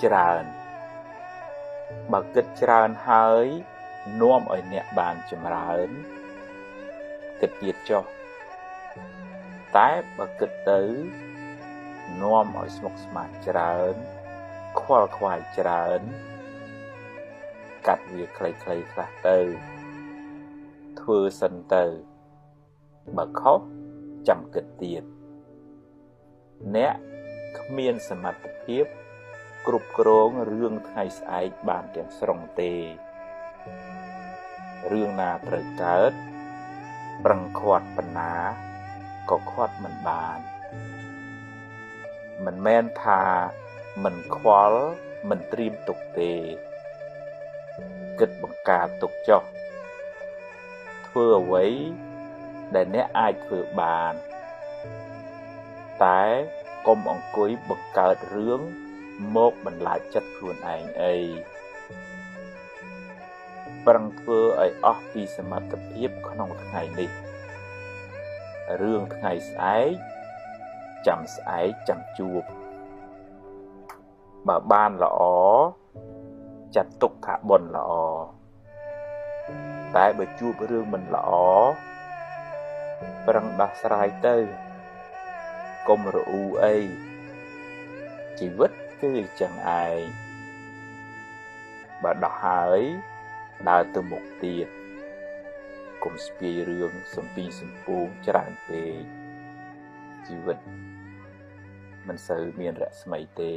ច្រើនបើគិតច្រើនហើយនាំឲ្យអ្នកបានចម្រើនគិតទៀតចុះតែបើគិតទៅនាំឲ្យស្មុគស្មាញច្រើនខ្វល់ខ្វាយច្រើនកាត់វាខ្លីៗខ្លះទៅធ្វើសិនទៅបើខុសចាំគិតទៀតអ្នកគ្មានសមត្ថភាពគ្រប់គ្រងរឿងថ្ងៃស្អែកបានទាំងស្រុងទេរឿងណាត្រូវកើតប្រឹងខាត់ប៉ុណ្ណាក៏ខាត់មិនបានមិនមែនថាមិនខ្វល់មិនត្រៀមទុកទេគិតបង្ការទុកចុះធ្វើអ្វីដែលអ្នកអាចធ្វើបានតែកុំអង្គុយបង្កើតរឿងមកបន្លាចចិត្តខ្លួនឯងអីប្រឹងធ្វើឲ្យអស់ពីសមត្ថភាពក្នុងថ្ងៃនេះរឿងថ្ងៃស្អែកចាំស្អែកចាំជួបបើបានល្អចាត់ទុកថាបុណ្យល្អតែបើជួបរឿងមិនល្អប្រឹងដោះស្រាយទៅកុំរអ៊ូអីជីវិតគឺអញ្ចឹងឯងបើដោះហើយដើរទៅមុខទៀតកុំស្ពាយរឿងសំពីសំពូងច្រើនពេកជីវិតមិនសូវមានរស្មីទេ